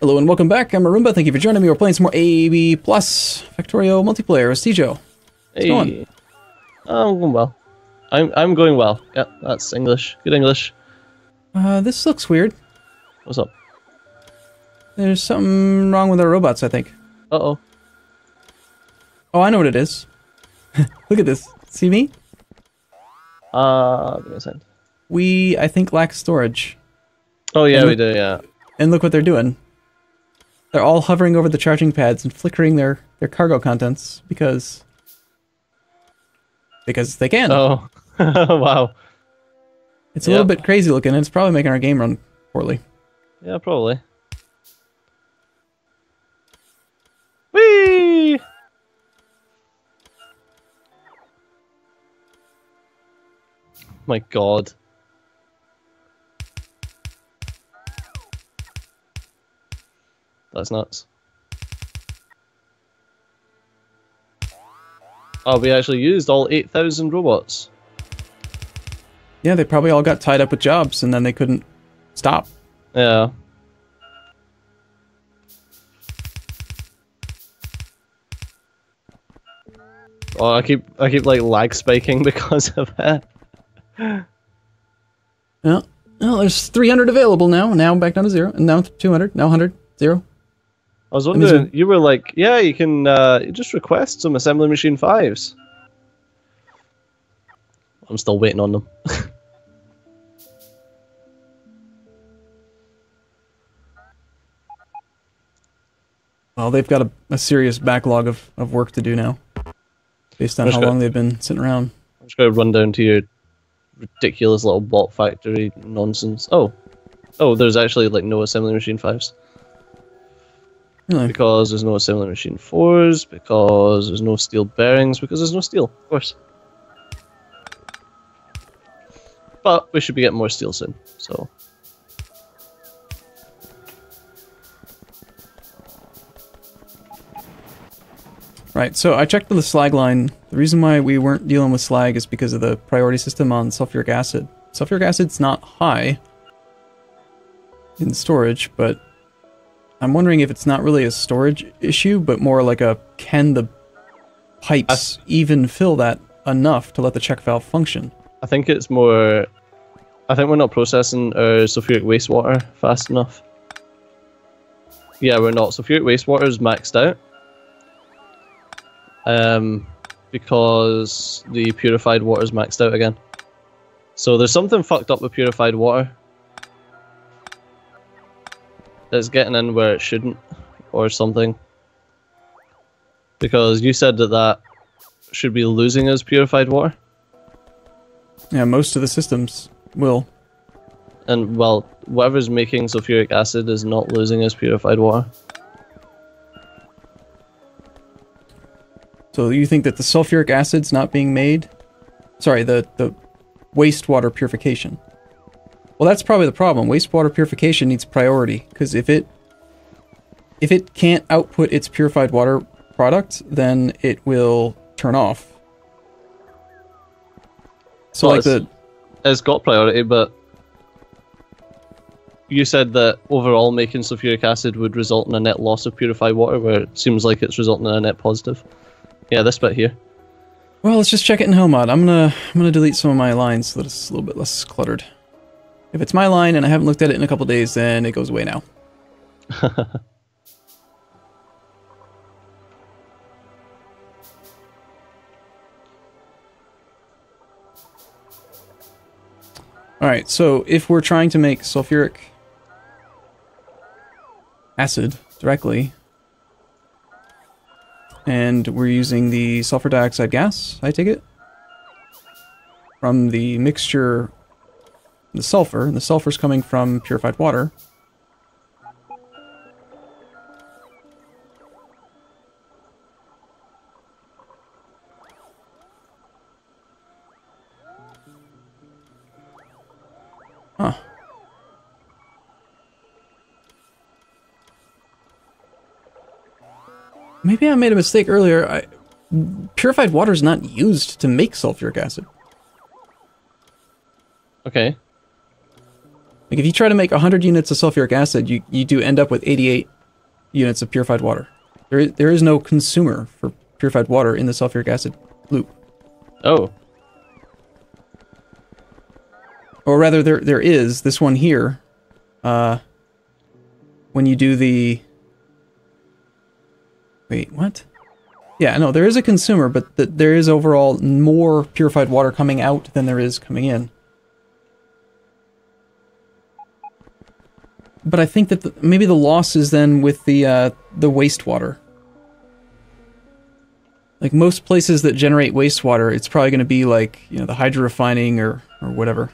Hello and welcome back. I'm Arumba. Thank you for joining me. We're playing some more ABPlus Factorio multiplayer with Steejo. Hey, I'm going well. I'm going well. Yeah, that's English. Good English. This looks weird. What's up? There's something wrong with our robots, I think. Uh-oh. Oh, I know what it is. Look at this. See me? Give me a second. We, I think, lack storage. Oh yeah, we do, yeah. And look what they're doing. They're all hovering over the charging pads and flickering their cargo contents because they can. Oh, wow. It's a little bit crazy looking, and it's probably making our game run poorly. Yeah, probably. Whee! My God. That's nuts. Oh, we actually used all 8,000 robots. Yeah, they probably all got tied up with jobs, and then they couldn't stop. Yeah. Oh, I keep like lag spiking because of it. Yeah. Well, there's 300 available now. Now I'm back down to 0, and now 200. Now 100. 0. I was wondering, you were like, yeah, you can just request some assembly machine 5s. I'm still waiting on them. Well, they've got a serious backlog of work to do now, based on how long they've been sitting around. I'm just going to run down to your ridiculous little bot factory nonsense. Oh, there's actually like no assembly machine 5s. Really? Because there's no assembly machine 4s, because there's no steel bearings, because there's no steel, of course. But we should be getting more steel soon, so... Right, so I checked the slag line. The reason why we weren't dealing with slag is because of the priority system on sulfuric acid. Sulfuric acid's not high in storage, but I'm wondering if it's not really a storage issue, but more like a can the pipes even fill that enough to let the check valve function? I think it's more... I think we're not processing our sulfuric wastewater fast enough. Yeah, we're not. Sulfuric wastewater is maxed out. Because the purified water is maxed out again. So there's something fucked up with purified water. It's getting in where it shouldn't, or something. Because you said that should be losing as purified water. Yeah, most of the systems will. And, well, whatever's making sulfuric acid is not losing as purified water. So you think that the sulfuric acid's not being made? Sorry, the wastewater purification. Well, that's probably the problem. Wastewater purification needs priority, because if it can't output its purified water product, then it will turn off. So well, like it's got priority, but you said that overall making sulfuric acid would result in a net loss of purified water, where it seems like it's resulting in a net positive. Yeah, this bit here. Well, let's just check it in hell mod. I'm gonna delete some of my lines so that it's a little bit less cluttered. If it's my line and I haven't looked at it in a couple days, then it goes away now. Alright, so if we're trying to make sulfuric acid directly, and we're using the sulfur dioxide gas, I take it, from the mixture, the sulfur, and the sulfur's coming from purified water. Huh. Maybe I made a mistake earlier. Purified water is not used to make sulfuric acid. Okay. Like if you try to make 100 units of sulfuric acid, you do end up with 88 units of purified water. There is no consumer for purified water in the sulfuric acid loop. Oh. Or rather, there is this one here. When you do the... Wait, what? Yeah, no, there is a consumer, but there is overall more purified water coming out than there is coming in. But I think that maybe the loss is then with the wastewater. Like most places that generate wastewater, it's probably going to be like, you know, the hydrorefining or whatever.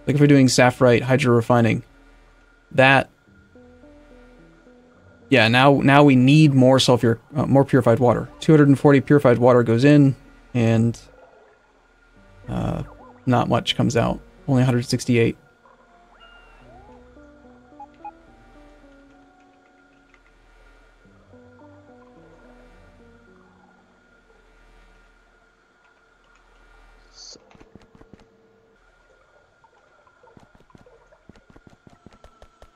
Like if we're doing sapphirite hydrorefining, that... Yeah, now we need more more purified water. 240 purified water goes in, and not much comes out. Only 168.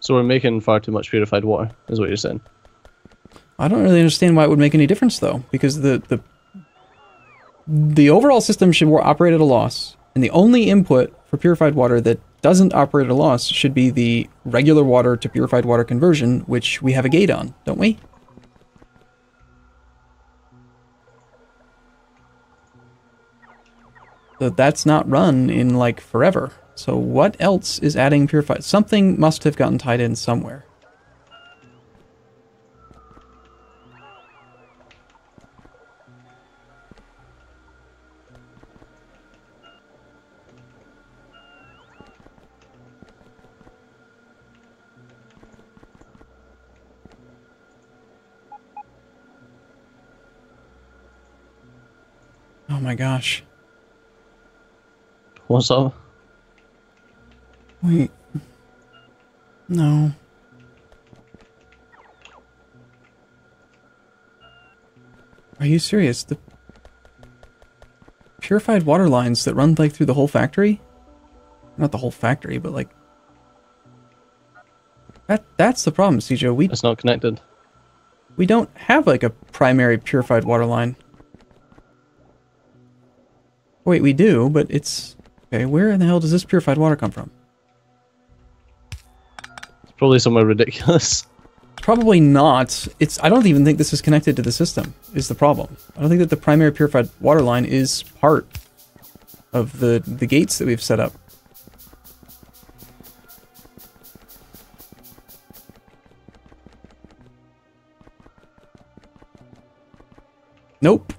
So we're making far too much purified water, is what you're saying. I don't really understand why it would make any difference, though, because the overall system should operate at a loss, and the only input for purified water that doesn't operate at a loss should be the regular water to purified water conversion, which we have a gate on, don't we? So that's not run in, like, forever. So what else is adding purified? Something must have gotten tied in somewhere. Oh my gosh. What's up? Wait. No. Are you serious? The purified water lines that run like through the whole factory? Not the whole factory, but like... That's the problem, Steejo. It's not connected. We don't have like a primary purified water line. Wait, we do, but it's... Okay, where in the hell does this purified water come from? Probably somewhere ridiculous. Probably not. I don't even think this is connected to the system, is the problem. I don't think that the primary purified water line is part of the gates that we've set up. Nope.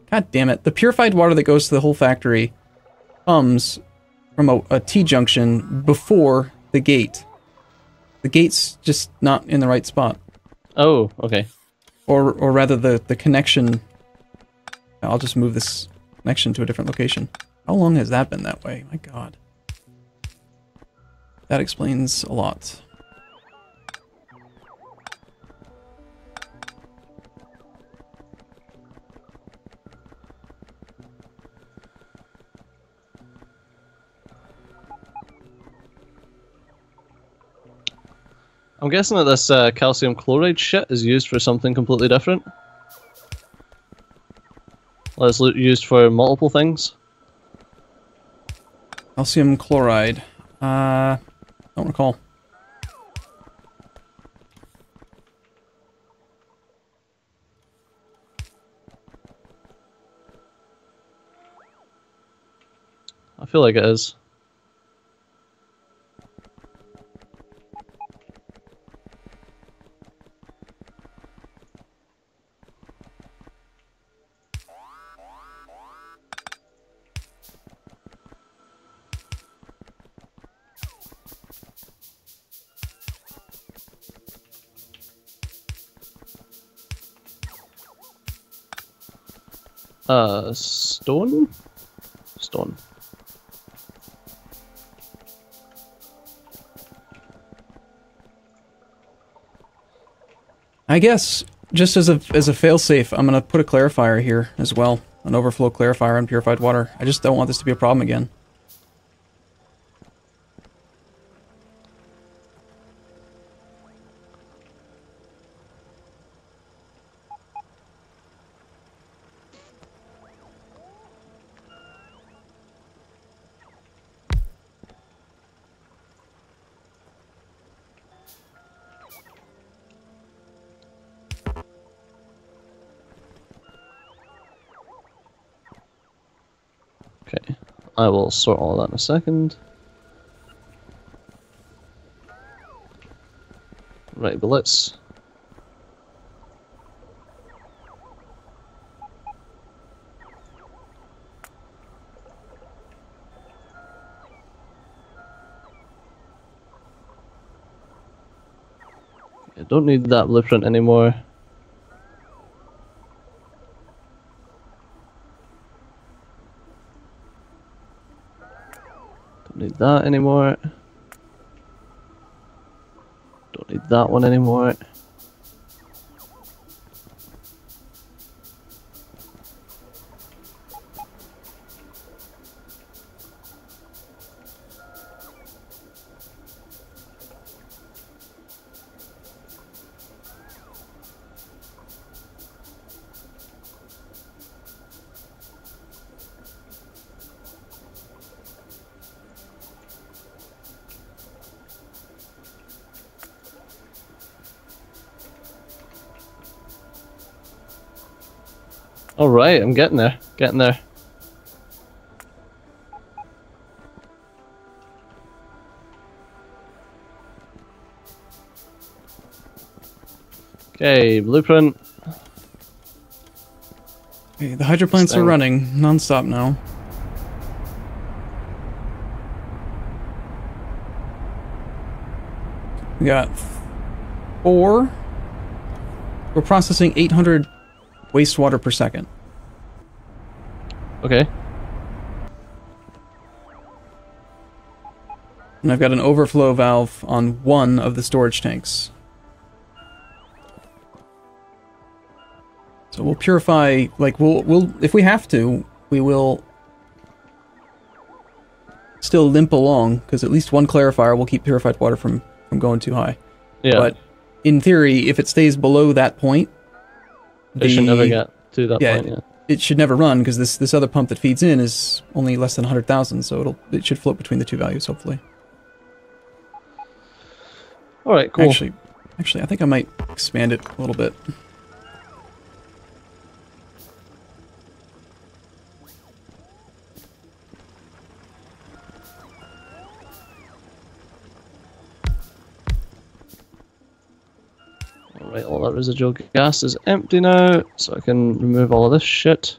God damn it. The purified water that goes to the whole factory comes from a T-junction before the gate. The gate's just not in the right spot. Oh, okay. Or rather the connection... I'll just move this connection to a different location. How long has that been that way? My god. That explains a lot. I'm guessing that this calcium chloride shit is used for something completely different. Well, it's used for multiple things. Calcium chloride. Don't recall. I feel like it is. Stone? Stone. I guess, just as a failsafe, I'm gonna put a clarifier here as well. An overflow clarifier on purified water. I just don't want this to be a problem again. Okay, I will sort all that in a second. Right, but let's... I don't need that blueprint anymore. Don't need that anymore. Don't need that one anymore. Alright, I'm getting there. Getting there. Okay, blueprint. Okay, the hydro plants are running non-stop now. We got 4. We're processing 800 wastewater per second. Okay. And I've got an overflow valve on 1 of the storage tanks. So we'll purify, like, we'll if we have to, we will still limp along, because at least 1 clarifier will keep purified water from going too high. Yeah. But in theory, if it stays below that point, it should never get to that point, yeah. It should never run, because this other pump that feeds in is only less than 100,000, so it should float between the 2 values, hopefully. Alright, cool. Actually, I think I might expand it a little bit. Alright, all that residual gas is empty now, so I can remove all of this shit.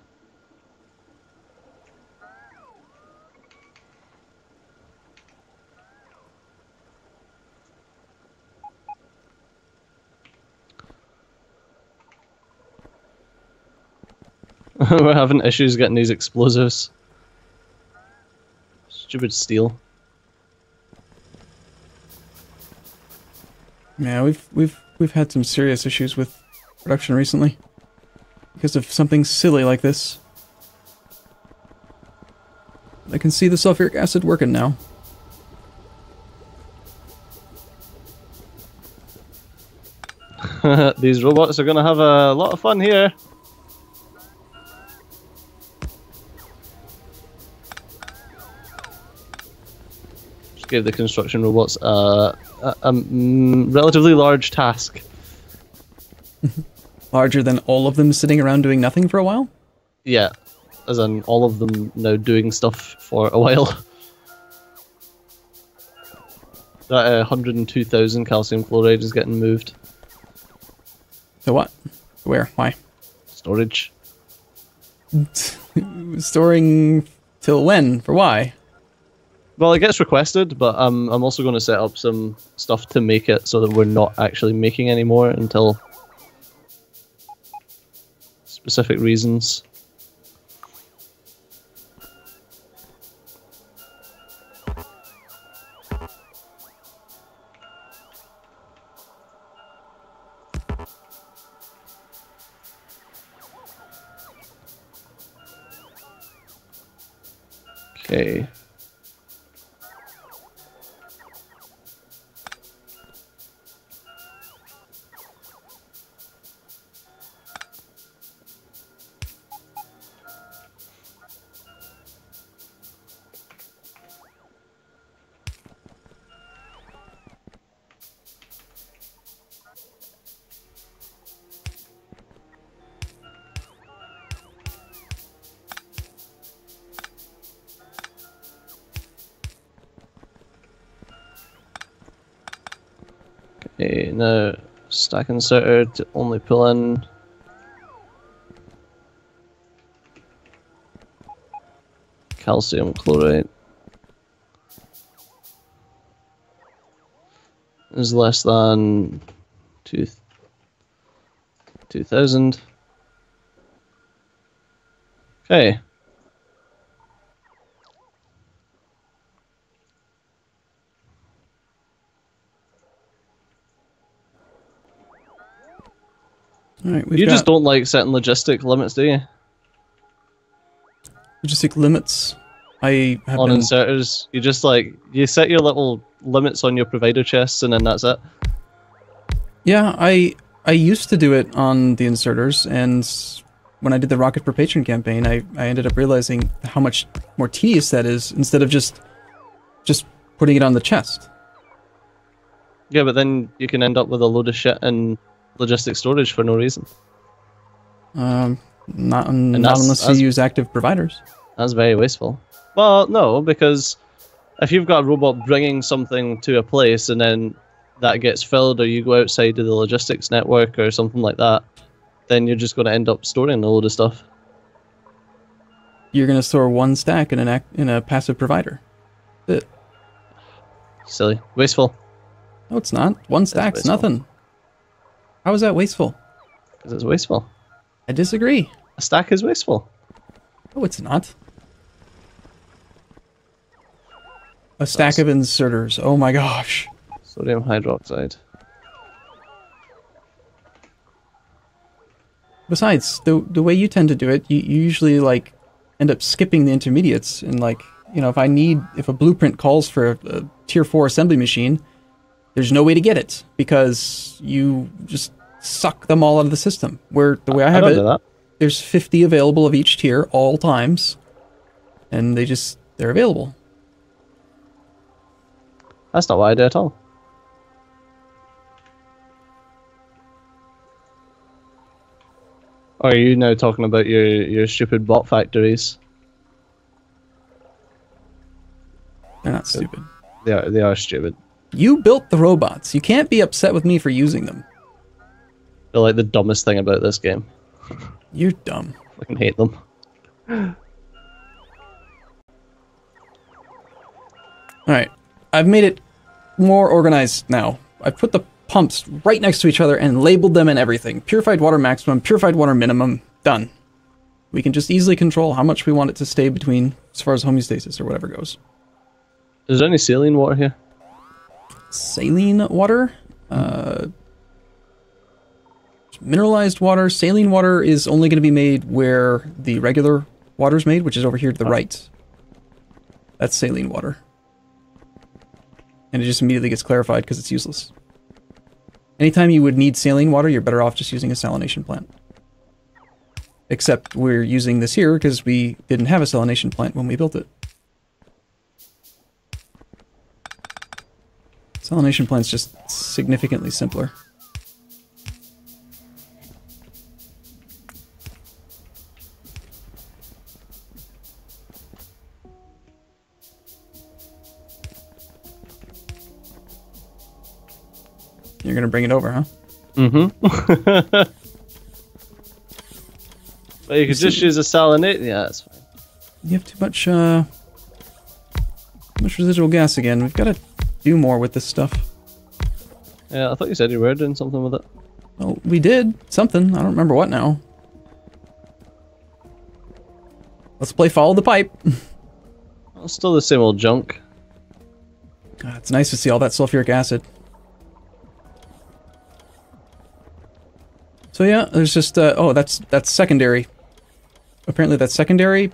We're having issues getting these explosives. Stupid steel. Yeah, we've had some serious issues with production recently because of something silly like this. I can see the sulfuric acid working now. These robots are gonna have a lot of fun here. Just gave the construction robots a relatively large task. Larger than all of them sitting around doing nothing for a while? Yeah, as in all of them now doing stuff for a while. That 102,000 calcium chloride is getting moved. So what? Where? Why? Storage. Storing till when? For why? Well, it gets requested, but I'm also going to set up some stuff to make it so that we're not actually making any more until specific reasons. Okay. Okay, now stack inserter to only pull in. Calcium chloride is less than 2,000. Okay. All right, You just don't like setting logistic limits, do you? Logistic limits. I have On been... inserters, you just like you set your little limits on your provider chests, and then that's it. Yeah, I used to do it on the inserters, and when I did the Rocket per Patron campaign, I ended up realizing how much more tedious that is instead of just putting it on the chest. Yeah, but then you can end up with a load of shit in logistic storage for no reason. Not unless you use active providers. That's very wasteful. Well, no, because if you've got a robot bringing something to a place and then that gets filled, or you go outside to the logistics network or something like that, then you're just going to end up storing a load of stuff. You're going to store one stack in a passive provider. That's it. Silly. Wasteful. No, it's not. One stack's nothing. How is that wasteful? Because it's wasteful. I disagree. A stack is wasteful. No, it's not. A stack of inserters. Oh my gosh. Sodium hydroxide. Besides, the way you tend to do it, you usually like end up skipping the intermediates, and like, you know, if a blueprint calls for a tier 4 assembly machine, there's no way to get it because you just suck them all out of the system. Where the way I have it, there's 50 available of each tier all times, and they're available. That's not what I do at all. Or are you now talking about your stupid bot factories? They're not stupid. They are stupid. You built the robots. You can't be upset with me for using them. They're like the dumbest thing about this game. You're dumb. I fucking hate them. Alright. I've made it more organized now. I've put the pumps right next to each other and labeled them and everything. Purified water maximum, purified water minimum. Done. We can just easily control how much we want it to stay between as far as homeostasis or whatever goes. Is there any saline water here? Saline water? Mineralized water. Saline water is only going to be made where the regular water is made, which is over here to the right. That's saline water. And it just immediately gets clarified because it's useless. Anytime you would need saline water, you're better off just using a salination plant. Except we're using this here because we didn't have a salination plant when we built it. Salination plant's just significantly simpler. You're gonna bring it over, huh? Mm-hmm. But you could just use a salinate. Yeah, that's fine. You have too much residual gas again. We've got to do more with this stuff. Yeah, I thought you said you were doing something with it. Well, we did something. I don't remember what now. Let's play follow the pipe. Well, it's still the same old junk. It's nice to see all that sulfuric acid. So yeah, there's just oh, that's secondary. Apparently that's secondary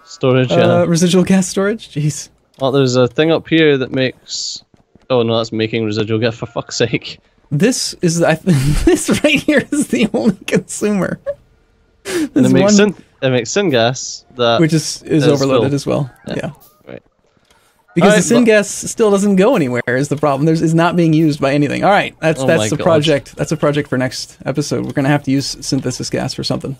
Storage, yeah. Residual gas storage. Jeez. Well, there's a thing up here that makes... Oh no, that's making residual gas, for fuck's sake. This is... this right here is the only consumer. And it makes syngas that... Which is overloaded filled. As well. Yeah. Right. Because the syngas still doesn't go anywhere is the problem. It's not being used by anything. Alright, that's the project. That's a project for next episode. We're going to have to use synthesis gas for something.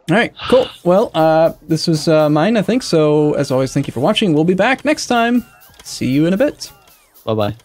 Alright, cool. Well, this was mine, I think. So, as always, thank you for watching. We'll be back next time. See you in a bit. Bye bye.